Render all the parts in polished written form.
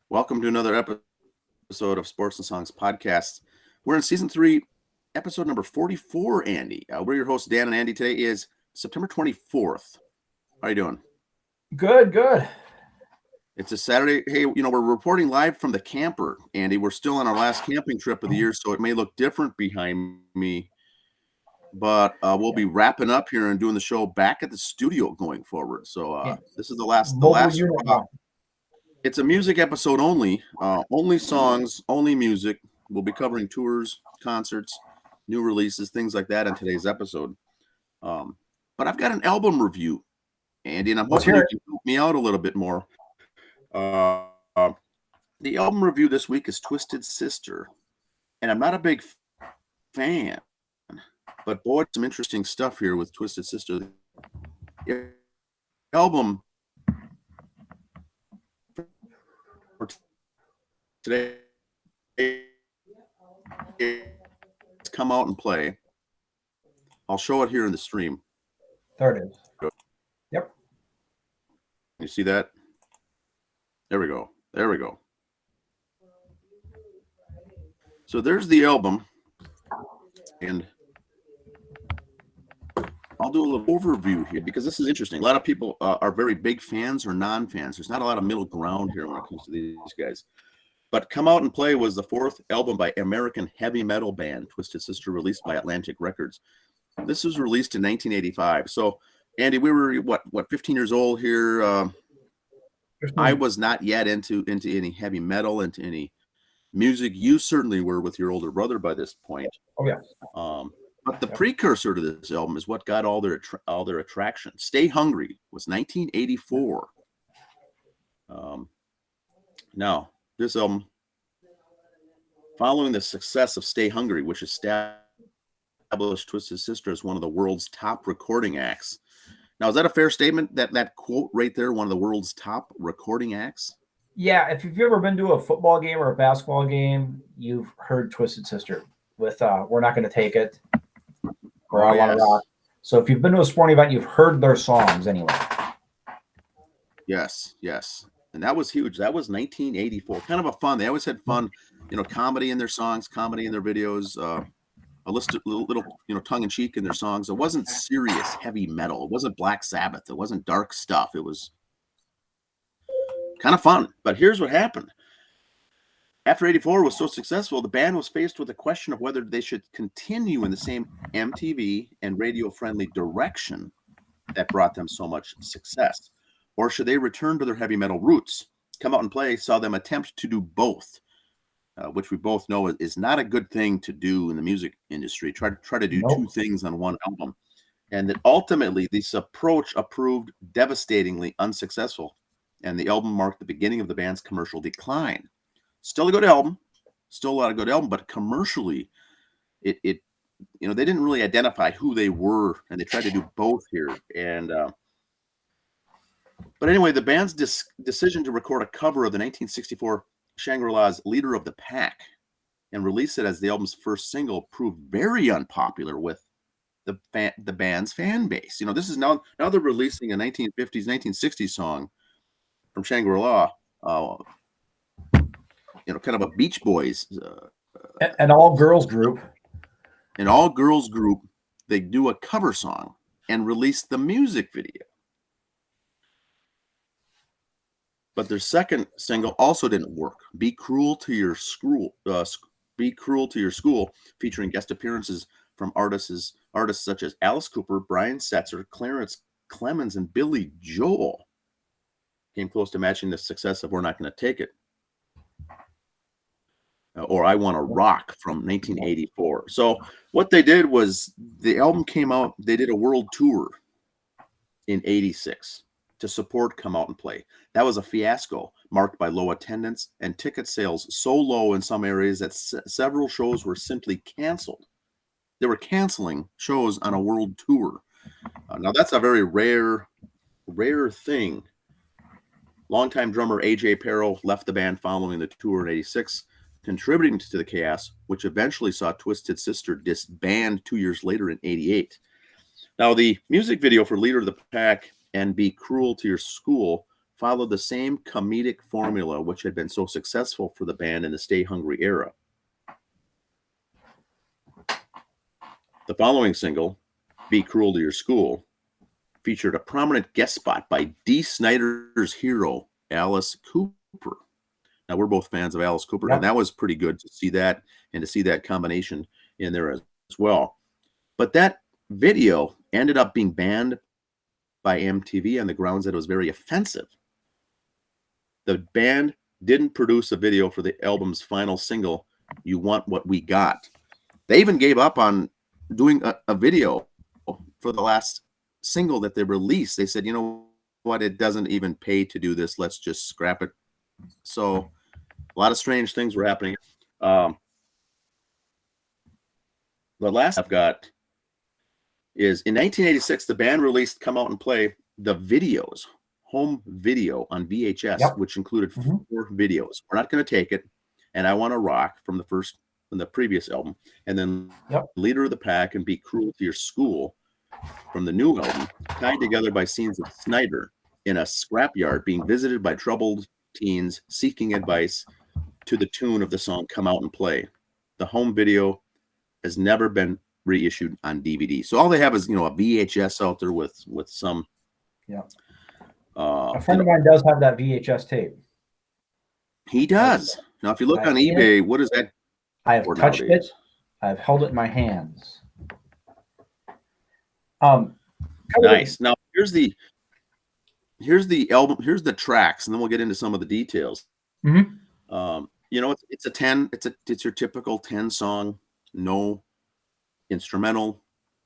Welcome to another episode of Sports and Songs podcast. We're in season 3, episode number 44, Andy. We're your hosts, Dan and Andy. Today is September 24th. How are you doing? Good. It's a Saturday. Hey, we're reporting live from the camper, Andy. We're still on our last camping trip of the year, so it may look different behind me. But we'll be wrapping up here and doing the show back at the studio going forward. So this is the last. It's a music episode only. Only songs, only music. We'll be covering tours, concerts, new releases, things like that in today's episode. But I've got an album review, Andy, and I'm hoping you can help me out a little bit more. The album review this week is Twisted Sister, and I'm not a big fan, but boy, some interesting stuff here with Twisted Sister. The album today it's Come Out and Play. I'll show it here in the stream. There it is. Good. Yep. You see that? There we go. So there's the album, and I'll do a little overview here because this is interesting. A lot of people are very big fans or non-fans. There's not a lot of middle ground here when it comes to these guys. But Come Out and Play was the 4th album by American heavy metal band Twisted Sister, released by Atlantic Records. This was released in 1985. So, Andy, we were, what 15 years old here. I was not yet into any heavy metal, into any music. You certainly were with your older brother by this point. Oh, yeah. But the precursor to this album is what got all their attraction. Stay Hungry was 1984. Now, this album, following the success of Stay Hungry, which established Twisted Sister as one of the world's top recording acts. Now, is that a fair statement, that quote right there, one of the world's top recording acts? Yeah, if you've ever been to a football game or a basketball game, you've heard Twisted Sister with We're Not Gonna Take It, or I Wanna Rock. So if you've been to a sporting event, you've heard their songs anyway. Yes. And that was huge. That was 1984. Kind of a fun. They always had fun, comedy in their songs, comedy in their videos, a little tongue in cheek in their songs. It wasn't serious heavy metal. It wasn't Black Sabbath. It wasn't dark stuff. It was kind of fun. But here's what happened. After 84 was so successful, the band was faced with the question of whether they should continue in the same MTV and radio-friendly direction that brought them so much success, or should they return to their heavy metal roots? Come Out and Play saw them attempt to do both, which we both know is not a good thing to do in the music industry. Try to do two things on one album. And that ultimately this approach proved devastatingly unsuccessful, and the album marked the beginning of the band's commercial decline. Still a good album, but commercially, it they didn't really identify who they were, and they tried to do both here. And but anyway, the band's decision to record a cover of the 1964 Shangri-La's "Leader of the Pack" and release it as the album's first single proved very unpopular with the band's fan base. This is now they're releasing a 1950s, 1960s song from Shangri-La. Kind of a Beach Boys. An all-girls group. An all-girls group. They do a cover song and release the music video. But their second single also didn't work. Be Cruel to Your School, featuring guest appearances from artists such as Alice Cooper, Brian Setzer, Clarence Clemens, and Billy Joel. Came close to matching the success of We're Not Gonna Take It, or I Wanna Rock from 1984. So what they did was, the album came out, they did a world tour in 86 to support Come Out and Play. That was a fiasco, marked by low attendance and ticket sales so low in some areas that several shows were simply canceled. They were canceling shows on a world tour. Now that's a very rare thing. Longtime drummer A.J. Perro left the band following the tour in 86, contributing to the chaos, which eventually saw Twisted Sister disband 2 years later in 88. Now, the music video for Leader of the Pack and Be Cruel to Your School followed the same comedic formula which had been so successful for the band in the Stay Hungry era. The following single, Be Cruel to Your School, featured a prominent guest spot by Dee Snider's hero, Alice Cooper. Now, we're both fans of Alice Cooper, and that was pretty good to see that and to see that combination in there as well. But that video ended up being banned by MTV on the grounds that it was very offensive. The band didn't produce a video for the album's final single, You Want What We Got. They even gave up on doing a video for the last single that they released. They said, you know what, it doesn't even pay to do this. Let's just scrap it. So a lot of strange things were happening. The last I've got is in 1986, the band released Come Out and Play, the videos, home video on VHS, which included 4 videos. We're Not Gonna Take It, and I Wanna Rock from the previous album, and then Leader of the Pack and Be Cruel to Your School from the new album, tied together by scenes of Snider in a scrapyard being visited by troubled teens seeking advice to the tune of the song Come Out and Play. The home video has never been reissued on DVD. So all they have is, a VHS out there with some. A friend of mine does have that VHS tape. He does. Now, if you look on eBay, what is that? I have touched it. I've held it in my hands. Nice. Now here's the album. Here's the tracks, and then we'll get into some of the details. It's a 10. It's your typical 10 song. No instrumental,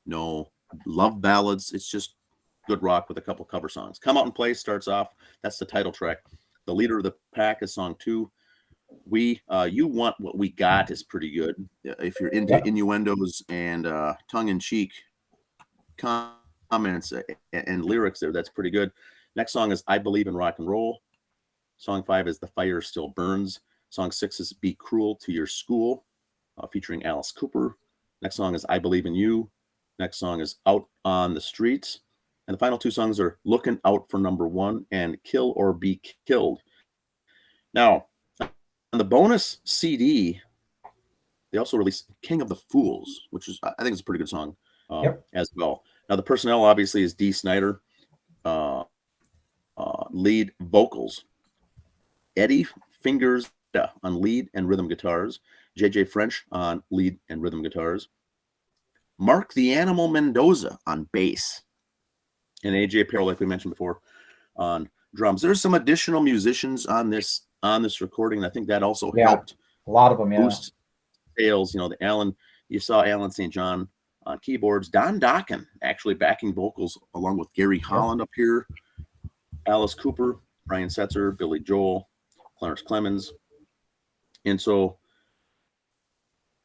no love ballads. It's just good rock with a couple cover songs. Come Out and Play starts off. That's the title track. The Leader of the Pack is song 2. You Want What We Got is pretty good. If you're into innuendos and tongue-in-cheek comments and lyrics there, that's pretty good. Next song is I Believe in Rock and Roll. Song 5 is The Fire Still Burns. Song 6 is Be Cruel to Your School, featuring Alice Cooper. Next song is I Believe in You. Next song is Out on the Streets. And the final 2 songs are Looking Out for Number 1 and Kill or Be Killed. Now, on the bonus CD, they also released King of the Fools, which is, I think it's a pretty good song as well. Now, the personnel obviously is Dee Snider, lead vocals, Eddie Fingers on lead and rhythm guitars, JJ French on lead and rhythm guitars, Mark the Animal Mendoza on bass, and AJ Perel, like we mentioned before, on drums. There's some additional musicians on this recording. I think that also helped a lot of them boost sales. You saw Alan St. John on keyboards, Don Dokken actually backing vocals along with Gary Holland up here, Alice Cooper, Brian Setzer, Billy Joel, Clarence Clemens. And so,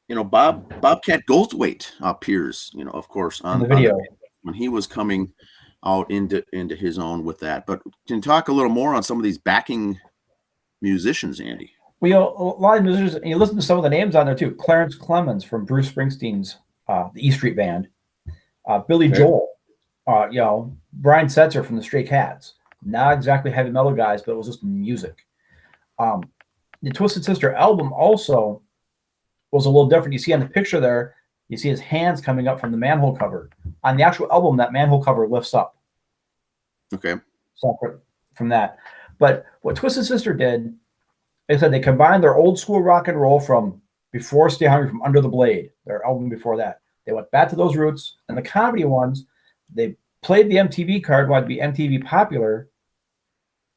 Bobcat Goldthwait appears, of course, on the video when he was coming out into his own with that. But can you talk a little more on some of these backing musicians, Andy? Well, a lot of musicians, and you listen to some of the names on there too. Clarence Clemens from Bruce Springsteen's the E Street Band, Billy Joel, Brian Setzer from the Stray Cats. Not exactly heavy metal guys, but it was just music. The Twisted Sister album also was a little different. You see on the picture there, you see his hands coming up from the manhole cover. On the actual album, that manhole cover lifts up. Okay. Separate from that. But what Twisted Sister did, they said they combined their old school rock and roll from before Stay Hungry, from Under the Blade, their album before that. They went back to those roots. And the comedy ones, they played the MTV card, wanted to be MTV popular.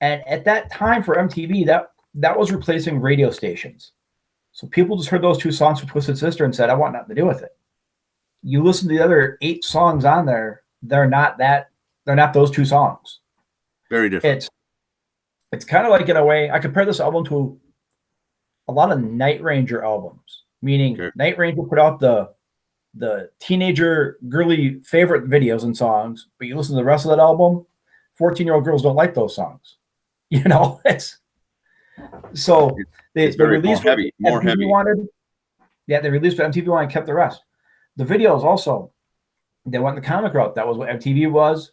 And at that time for MTV, that was replacing radio stations. So people just heard those 2 songs from Twisted Sister and said, I want nothing to do with it. You listen to the other 8 songs on there, they're not those 2 songs. Very different. It's kind of like, in a way, I compare this album to a lot of Night Ranger albums, meaning Night Ranger put out the teenager girly favorite videos and songs, but you listen to the rest of that album, 14-year-old girls don't like those songs. It's so they released more heavy. Wanted. Yeah, they released what MTV wanted and kept the rest. The videos also, they went the comic route. That was what MTV was.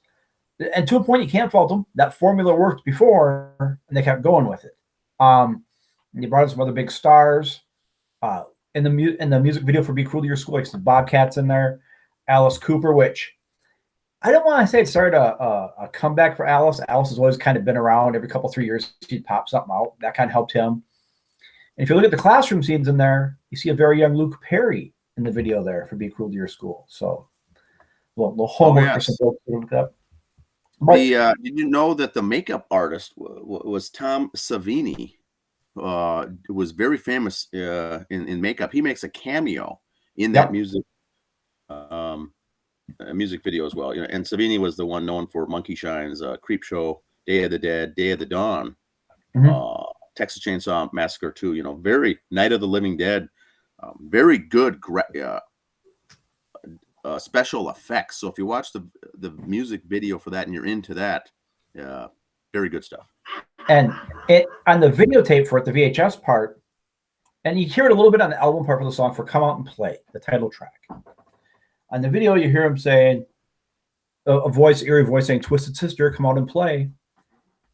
And to a point, you can't fault them. That formula worked before, and they kept going with it. And they brought in some other big stars. In the music video for "Be Cruel to Your School," like some Bobcats in there, Alice Cooper, which I don't want to say it started a comeback for Alice. Alice has always kind of been around. Every couple 3 years, she'd pop something out. That kind of helped him. And if you look at the classroom scenes in there, you see a very young Luke Perry in the video there for "Be Cruel to Your School." So, the homework for some folks to look up. Did you know that the makeup artist was Tom Savini? Was very famous in makeup. He makes a cameo in that music video as well. And Savini was the one known for Monkey Shines, Creep Show, Day of the Dead, Day of the Dawn, Texas Chainsaw Massacre 2. Very Night of the Living Dead, very good special effects. So if you watch the music video for that and you're into that, very good stuff. And on the videotape for it, the VHS part, and you hear it a little bit on the album part for the song for "Come Out and Play," the title track. On the video, you hear him saying, eerie voice saying, "Twisted Sister, come out and play."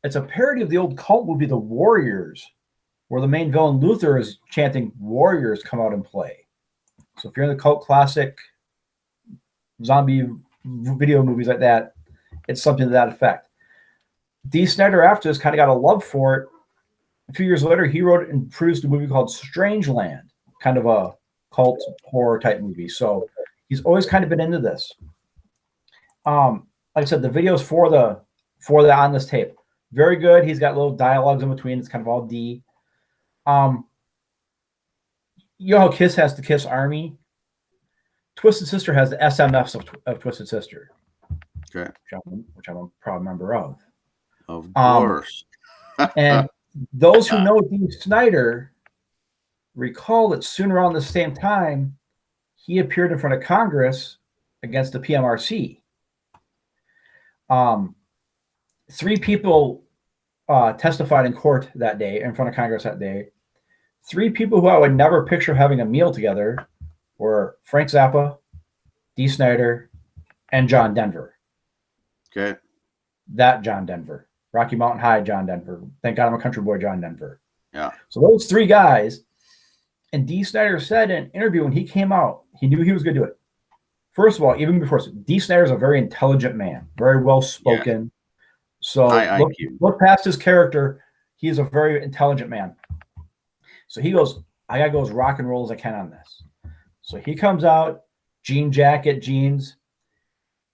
It's a parody of the old cult movie, The Warriors, where the main villain Luther is chanting, "Warriors, come out and play." So if you're in the cult classic zombie video movies like that, it's something to that effect. Dee Snider, after this, kind of got a love for it. A few years later, he wrote and produced a movie called Strangeland, kind of a cult horror type movie. So he's always kind of been into this. Like I said, the videos for the on this tape, very good. He's got little dialogues in between. It's kind of all D. You know how Kiss has the Kiss Army? Twisted Sister has the SMFs of Twisted Sister. Okay. Which I'm a proud member of. Of course. And those who know Dee Snider recall that soon around the same time, he appeared in front of Congress against the PMRC. 3 people testified in court that day, in front of Congress that day. 3 people who I would never picture having a meal together were Frank Zappa, Dee Snider, and John Denver. Okay. That John Denver. Rocky Mountain High John Denver. Thank God I'm a country boy, John Denver. Yeah. So those 3 guys, and Dee Snider said in an interview when he came out, he knew he was going to do it. First of all, even before, Dee Snider is a very intelligent man, very well spoken. Yeah. So look past his character. He's a very intelligent man. So he goes, I got to go as rock and roll as I can on this. So he comes out, jean jacket, jeans.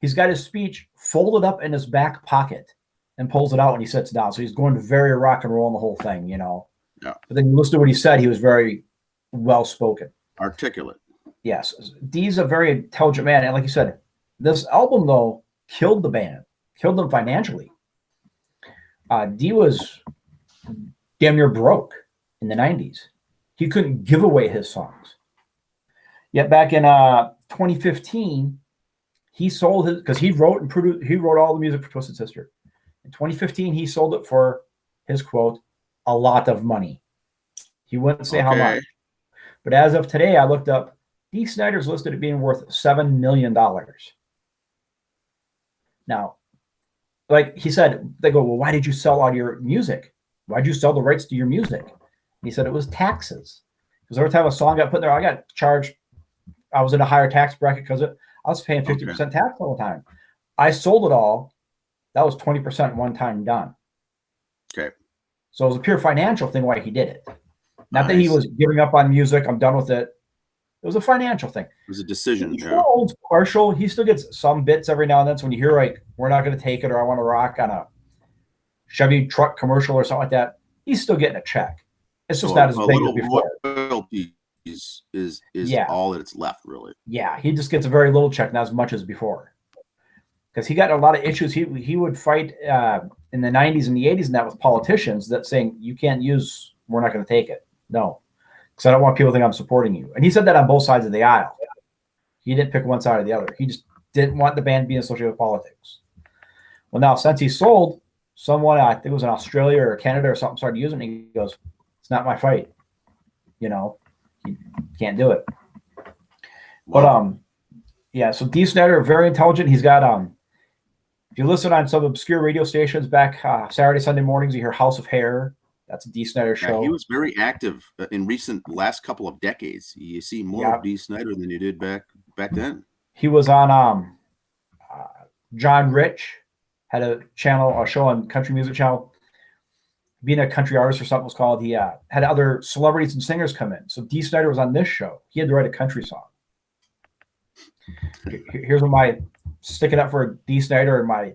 He's got his speech folded up in his back pocket and pulls it out when he sits down. So he's going to very rock and roll in the whole thing, Yeah. But then you listen to what he said. He was very well spoken, articulate. Yes, Dee's a very intelligent man, and like you said, this album though killed the band, killed them financially. Dee was damn near broke in the 90s. He couldn't give away his songs. Yet back in 2015, he sold his, because he wrote and produced, he wrote all the music for Twisted Sister. In 2015, he sold it for his quote, a lot of money. He wouldn't say how much. But as of today, I looked up, Dee Snider's listed at being worth $7 million. Now, like he said, they go, well, why did you sell all your music? Why did you sell the rights to your music? He said it was taxes. Because every time a song got put there, I got charged. I was in a higher tax bracket because I was paying 50% tax all the time. I sold it all. That was 20% one time done. Okay. So it was a pure financial thing why he did it. Not that he was giving up on music. I'm done with it. It was a financial thing. It was a decision. He's still old partial. He still gets some bits every now and then. So when you hear like, we're not going to take it, or I want to rock on a Chevy truck commercial or something like that, he's still getting a check. It's just not as big as before. Loyalty is all that's left, really. Yeah, he just gets a very little check, not as much as before. Because he got a lot of issues. He would fight in the 90s and the 80s and that with politicians that saying, you can't use, we're not going to take it. No. Because I don't want people to think I'm supporting you. And he said that on both sides of the aisle. He didn't pick one side or the other. He just didn't want the band being associated with politics. Well, now, since he sold, someone, I think it was in Australia or Canada or something, started using it. And he goes, it's not my fight. You can't do it. Wow. But, yeah, so Dee Snider, very intelligent. He's got, if If you listen on some obscure radio stations back Saturday, Sunday mornings, you hear House of Hair. That's a Dee Snider show. He was very active in last couple of decades. You see more of Dee Snider than you did back then. He was on John Rich had a show on Country Music Channel. Being a country artist or something was called. He had other celebrities and singers come in. So Dee Snider was on this show. He had to write a country song. Here's what my sticking up for Dee Snider and my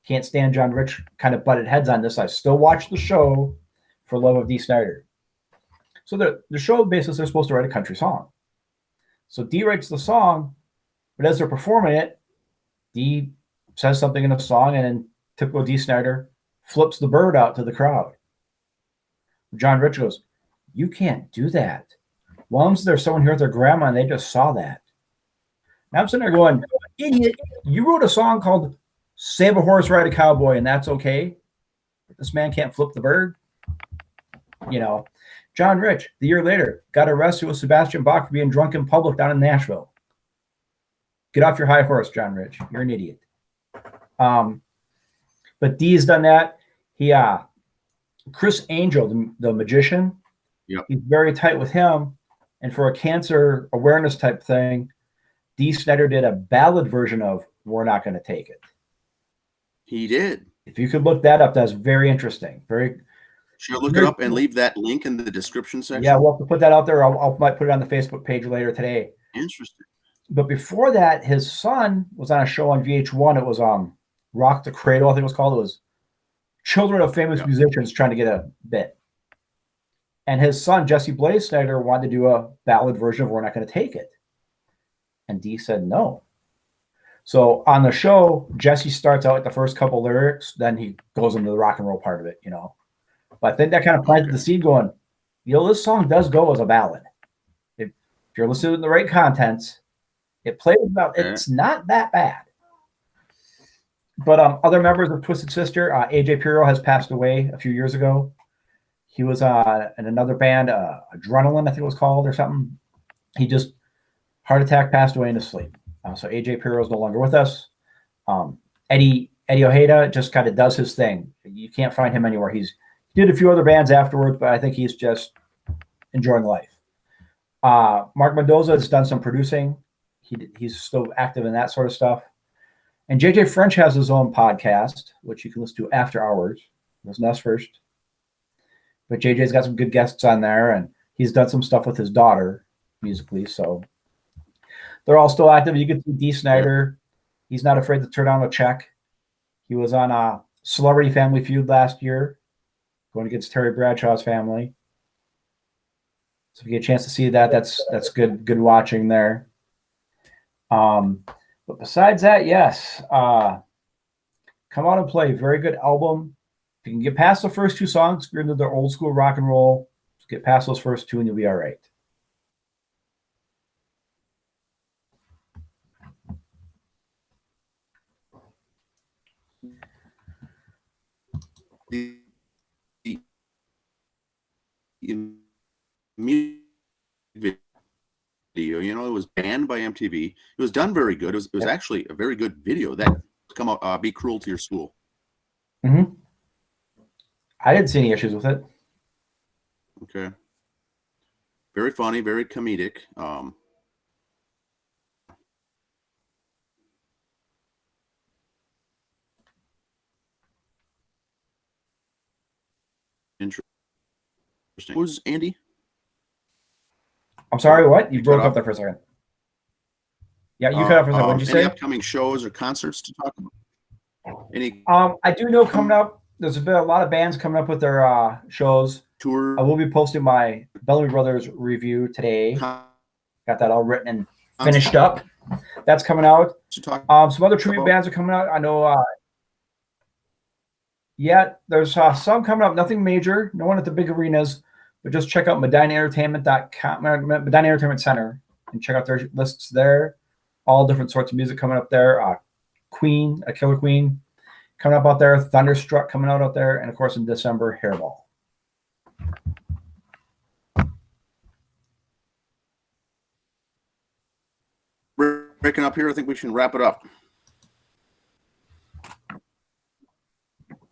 can't stand John Rich kind of butted heads on this. I still watch the show for love of Dee Snider. So the show basically they're supposed to write a country song. So Dee writes the song, but as they're performing it, Dee says something in the song, and then typical Dee Snider flips the bird out to the crowd. John Rich goes, "You can't do that. Once there's someone here with their grandma and they just saw that." Now I'm sitting there going, "Idiot, you wrote a song called Save a Horse, Ride a Cowboy, and that's okay? But this man can't flip the bird?" John Rich, the year later, got arrested with Sebastian Bach for being drunk in public down in Nashville. Get off your high horse, John Rich. You're an idiot. But Dee's done that. He, Chris Angel, the magician, yep. He's very tight with him. And for a cancer awareness type thing, Dee Snider did a ballad version of "We're Not Going to Take It." He did. If you could look that up, that's very interesting. Should look it up and leave that link in the description section? Yeah, we'll have to put that out there. I might put it on the Facebook page later today. Interesting. But before that, his son was on a show on VH1. It was Rock the Cradle, I think it was called. It was children of famous musicians trying to get a bit. And his son, Jesse Blaze Snider, wanted to do a ballad version of "We're Not Going to Take It." And Dee said no. So on the show, Jesse starts out with the first couple lyrics, then he goes into the rock and roll part of it, But I think that kind of planted the seed going, this song does go as a ballad. If you're listening to the right contents, it plays about, it's not that bad. But other members of Twisted Sister, AJ Pirro has passed away a few years ago. He was in another band, Adrenaline, I think it was called, or something. He just, heart attack, passed away in his sleep. So AJ Pirro is no longer with us. Eddie Ojeda just kind of does his thing. You can't find him anywhere. He did a few other bands afterwards, but I think he's just enjoying life. Mark Mendoza has done some producing. He's still active in that sort of stuff. And JJ French has his own podcast, which you can listen to after hours. Listen to us first. But JJ's got some good guests on there, and he's done some stuff with his daughter musically. So they're all still active. You can see Dee Snider. He's not afraid to turn down a check. He was on a Celebrity Family Feud last year, going against Terry Bradshaw's family. So if you get a chance to see that, that's good watching there. But besides that, yes, come out and play. Very good album. If you can get past the first two songs, you're into the old school rock and roll. Just get past those first two and you'll be all right. Video, it was banned by MTV. It was done very good. It was actually a very good video that come out. Be Cruel to Your School. Mm-hmm. I didn't see any issues with it. Okay. Very funny, very comedic. Interesting. Who's Andy? I'm sorry, what? You broke up there for a second. Yeah, you cut off for a second. What did you say? Any upcoming shows or concerts to talk about? Any? I do know coming up, there's been a lot of bands coming up with their shows. Tour. I will be posting my Bellamy Brothers review today. Got that all written and finished up. That's coming out. Some other tribute bands are coming out. I know. There's some coming up. Nothing major. No one at the big arenas. But just check out MedinaEntertainment.com, Medina Entertainment Center, and check out their lists there. All different sorts of music coming up there. Queen, a Killer Queen, coming up out there. Thunderstruck coming out there. And, of course, in December, Hairball. Breaking up here. I think we should wrap it up.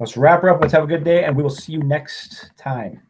Let's wrap her up. Let's have a good day, and we will see you next time.